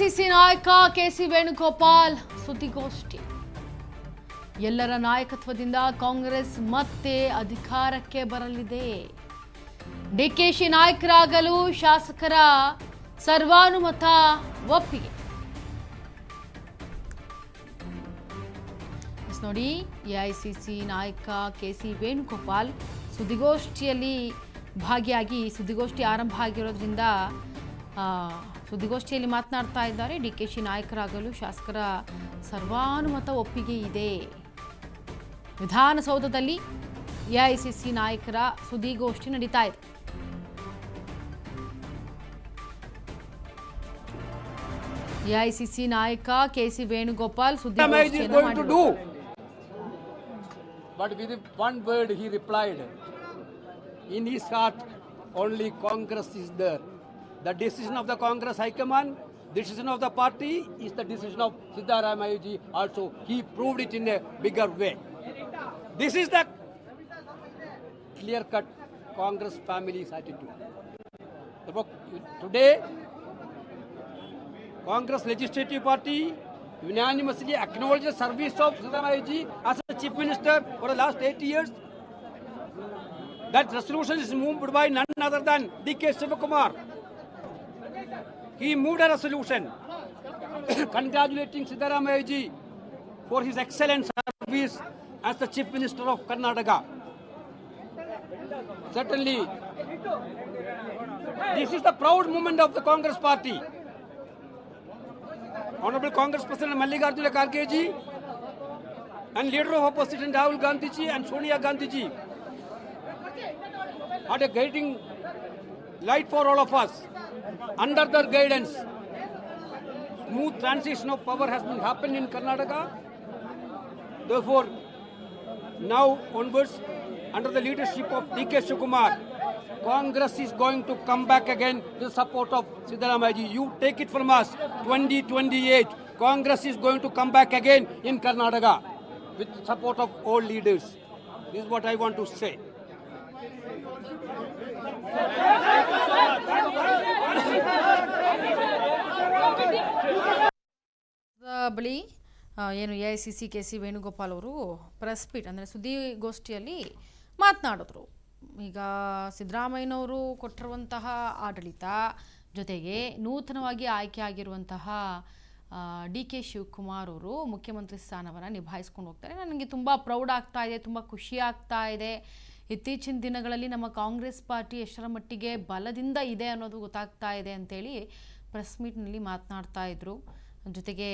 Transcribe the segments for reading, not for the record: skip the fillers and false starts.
AICC ನಾಯಕ KC Venugopal ಸುದ್ದಿಗೋಷ್ಠಿ. ಎಲ್ಲರ ನಾಯಕತ್ವದಿಂದ ಕಾಂಗ್ರೆಸ್ ಮತ್ತೆ ಅಧಿಕಾರಕ್ಕೆ ಬರಲಿದೆ. ಡಿಕೆಶಿ ನಾಯಕರಾಗಲು ಶಾಸಕರ ಸರ್ವಾನುಮತ ಒಪ್ಪಿಗೆ. ನೋಡಿ, ಎಐಸಿಸಿ ನಾಯಕ ಕೆಸಿ ವೇಣುಗೋಪಾಲ್ ಸುದ್ದಿಗೋಷ್ಠಿಯಲ್ಲಿ ಭಾಗಿಯಾಗಿ ಸುದ್ದಿಗೋಷ್ಠಿ ಆರಂಭ ಆಗಿರೋದ್ರಿಂದ ಸುದ್ದಿಗೋಷ್ಠಿಯಲ್ಲಿ ಮಾತನಾಡ್ತಾ ಇದ್ದಾರೆ. ಡಿಕೆಶಿ ನಾಯಕರಾಗಲು ಶಾಸಕರ ಸರ್ವಾನುಮತ ಒಪ್ಪಿಗೆ ಇದೆ. ವಿಧಾನಸೌಧದಲ್ಲಿ ಎಐಸಿಸಿ ನಾಯಕರ ಸುದ್ದಿಗೋಷ್ಠಿ ನಡೀತಾ ಇದೆ. ಎಐಸಿಸಿ ನಾಯಕ ಕೆಸಿ ವೇಣುಗೋಪಾಲ್ ಸುದ್ದಿಗೋಷ್ಠಿಯನ್ನು ಮಾಡಿದರು. But with one word he replied, in his heart only Congress is there. The decision of the Congress High Command, decision of the party is the decision of Siddaramaiah ji also. He proved it in a bigger way. This is the clear-cut Congress family's attitude. Today, Congress Legislative Party unanimously acknowledges the service of Siddaramaiah ji as a Chief Minister for the last 8 years. That resolution is moved by none other than D.K. Shivakumar. He moved a resolution congratulating Siddaramaiah ji for his excellent service as the Chief Minister of Karnataka. Certainly, this is the proud moment of the Congress Party. Honorable Congress President Mallikarjuna Kharge ji and leader of opposition Rahul Gandhi ji and Sonia Gandhi ji had a guiding light for all of us. Under their guidance, smooth transition of power has been happening in Karnataka. Therefore, now onwards, under the leadership of D.K. Shivakumar, Congress is going to come back again with the support of Siddaramaiah ji. You take it from us, 2028, Congress is going to come back again in Karnataka with support of all leaders. This is what I want to say. ಬಳಿ ಏನು AICC KC Venugopal ಅವರು press meet ಅಂದರೆ ಸುದ್ದಿಗೋಷ್ಠಿಯಲ್ಲಿ ಮಾತನಾಡಿದ್ರು. ಈಗ ಸಿದ್ದರಾಮಯ್ಯನವರು ಕೊಟ್ಟಿರುವಂತಹ ಆಡಳಿತ ಜೊತೆಗೆ ನೂತನವಾಗಿ ಆಯ್ಕೆ ಆಗಿರುವಂತಹ ಡಿ.ಕೆ. ಶಿವಕುಮಾರ್ ಅವರು ಮುಖ್ಯಮಂತ್ರಿ ಸ್ಥಾನವನ್ನು ನಿಭಾಯಿಸ್ಕೊಂಡು ಹೋಗ್ತಾರೆ. ನನಗೆ ತುಂಬ ಪ್ರೌಡ್ ಆಗ್ತಾ ಇದೆ, ತುಂಬ ಖುಷಿ ಆಗ್ತಾ ಇದೆ. ಇತ್ತೀಚಿನ ದಿನಗಳಲ್ಲಿ ನಮ್ಮ ಕಾಂಗ್ರೆಸ್ ಪಾರ್ಟಿ ಎಷ್ಟರ ಮಟ್ಟಿಗೆ ಬಲದಿಂದ ಇದೆ ಅನ್ನೋದು ಗೊತ್ತಾಗ್ತಾ ಇದೆ ಅಂತೇಳಿ ಪ್ರೆಸ್ ಮೀಟ್ನಲ್ಲಿ ಮಾತನಾಡ್ತಾ ಇದ್ರು. ಜೊತೆಗೆ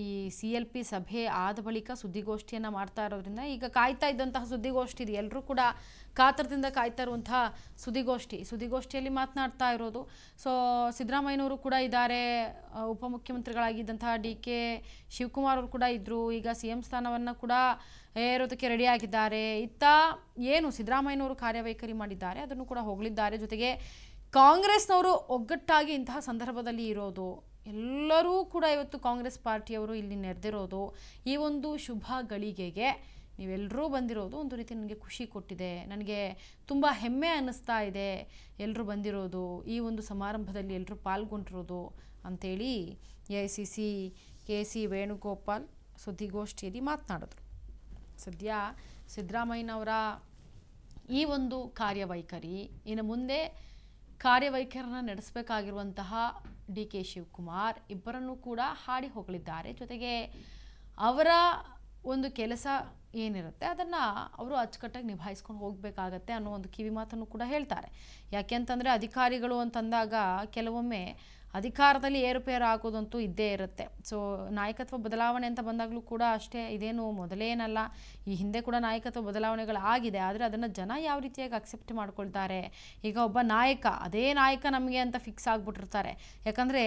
ಈ CLP ಸಭೆ ಆದ ಬಳಿಕ ಸುದ್ದಿಗೋಷ್ಠಿಯನ್ನು ಮಾಡ್ತಾ ಇರೋದ್ರಿಂದ ಈಗ ಕಾಯ್ತಾ ಇದ್ದಂತಹ ಸುದ್ದಿಗೋಷ್ಠಿ ಇದೆ. ಎಲ್ಲರೂ ಕೂಡ ಕಾತರದಿಂದ ಕಾಯ್ತಾ ಇರುವಂತಹ ಸುದ್ದಿಗೋಷ್ಠಿಯಲ್ಲಿ ಮಾತನಾಡ್ತಾ ಇರೋದು. ಸೊ ಸಿದ್ದರಾಮಯ್ಯನವರು ಕೂಡ ಇದ್ದಾರೆ, ಉಪಮುಖ್ಯಮಂತ್ರಿಗಳಾಗಿದ್ದಂತಹ ಡಿ.ಕೆ. ಶಿವಕುಮಾರ್ ಅವರು ಕೂಡ ಇದ್ದರು. ಈಗ CM ಸ್ಥಾನವನ್ನು ಕೂಡ ಏರೋದಕ್ಕೆ ರೆಡಿಯಾಗಿದ್ದಾರೆ. ಇತ್ತ ಏನು ಸಿದ್ದರಾಮಯ್ಯನವರು ಕಾರ್ಯವೈಖರಿ ಮಾಡಿದ್ದಾರೆ ಅದನ್ನು ಕೂಡ ಹೊಗಳಿದ್ದಾರೆ. ಜೊತೆಗೆ ಕಾಂಗ್ರೆಸ್ನವರು ಒಗ್ಗಟ್ಟಾಗಿ ಇಂತಹ ಸಂದರ್ಭದಲ್ಲಿ ಇರೋದು, ಎಲ್ಲರೂ ಕೂಡ ಇವತ್ತು ಕಾಂಗ್ರೆಸ್ ಪಾರ್ಟಿಯವರು ಇಲ್ಲಿ ನೆರೆದಿರೋದು, ಈ ಒಂದು ಶುಭ ಗಳಿಗೆಗೆ ನೀವೆಲ್ಲರೂ ಬಂದಿರೋದು ಒಂದು ರೀತಿ ನನಗೆ ಖುಷಿ ಕೊಟ್ಟಿದೆ. ನನಗೆ ತುಂಬ ಹೆಮ್ಮೆ ಅನ್ನಿಸ್ತಾ ಇದೆ ಎಲ್ಲರೂ ಬಂದಿರೋದು, ಈ ಒಂದು ಸಮಾರಂಭದಲ್ಲಿ ಎಲ್ಲರೂ ಪಾಲ್ಗೊಂಡಿರೋದು ಅಂಥೇಳಿ ಎಐಸಿಸಿ ಕೆಸಿ ವೇಣುಗೋಪಾಲ್ ಸುದ್ದಿಗೋಷ್ಠಿಯಲ್ಲಿ ಮಾತನಾಡಿದ್ರು. ಸದ್ಯ ಸಿದ್ದರಾಮಯ್ಯನವರ ಈ ಒಂದು ಕಾರ್ಯವೈಖರಿ, ಇನ್ನು ಮುಂದೆ ಕಾರ್ಯವೈಖರಿನ ನಡೆಸಬೇಕಾಗಿರುವಂತಹ ಡಿ.ಕೆ. ಶಿವಕುಮಾರ್ ಇಬ್ಬರನ್ನು ಕೂಡ ಹಾಡಿ ಹೊಗಳಿದ್ದಾರೆ. ಜೊತೆಗೆ ಅವರ ಒಂದು ಕೆಲಸ ಏನಿರುತ್ತೆ ಅದನ್ನು ಅವರು ಅಚ್ಚುಕಟ್ಟಾಗಿ ನಿಭಾಯಿಸ್ಕೊಂಡು ಹೋಗಬೇಕಾಗತ್ತೆ ಅನ್ನೋ ಒಂದು ಕಿವಿ ಮಾತನ್ನು ಕೂಡ ಹೇಳ್ತಾರೆ. ಯಾಕೆ ಅಂತಂದರೆ ಅಧಿಕಾರಿಗಳು ಅಂತಂದಾಗ ಕೆಲವೊಮ್ಮೆ ಅಧಿಕಾರದಲ್ಲಿ ಏರುಪೇರು ಆಗೋದಂತೂ ಇದ್ದೇ ಇರುತ್ತೆ. ಸೊ ನಾಯಕತ್ವ ಬದಲಾವಣೆ ಅಂತ ಬಂದಾಗಲೂ ಕೂಡ ಅಷ್ಟೇ, ಇದೇನು ಮೊದಲೇನಲ್ಲ, ಈ ಹಿಂದೆ ಕೂಡ ನಾಯಕತ್ವ ಬದಲಾವಣೆಗಳಾಗಿದೆ. ಆದರೆ ಅದನ್ನು ಜನ ಯಾವ ರೀತಿಯಾಗಿ ಅಕ್ಸೆಪ್ಟ್ ಮಾಡ್ಕೊಳ್ತಾರೆ. ಈಗ ಒಬ್ಬ ನಾಯಕ, ಅದೇ ನಾಯಕ ನಮಗೆ ಅಂತ ಫಿಕ್ಸ್ ಆಗಿಬಿಟ್ಟಿರ್ತಾರೆ. ಯಾಕಂದರೆ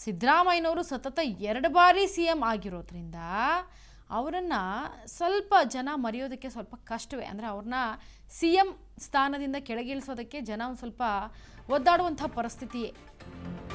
ಸಿದ್ದರಾಮಯ್ಯನವರು ಸತತ 2 ಬಾರಿ CM ಆಗಿರೋದ್ರಿಂದ ಅವರನ್ನು ಸ್ವಲ್ಪ ಜನ ಮರೆಯೋದಕ್ಕೆ ಸ್ವಲ್ಪ ಕಷ್ಟವೇ. ಅಂದರೆ ಅವ್ರನ್ನ CM ಸ್ಥಾನದಿಂದ ಕೆಳಗಿಳಿಸೋದಕ್ಕೆ ಜನ ಒಂದು ಸ್ವಲ್ಪ ಒದ್ದಾಡುವಂಥ ಪರಿಸ್ಥಿತಿಯೇ.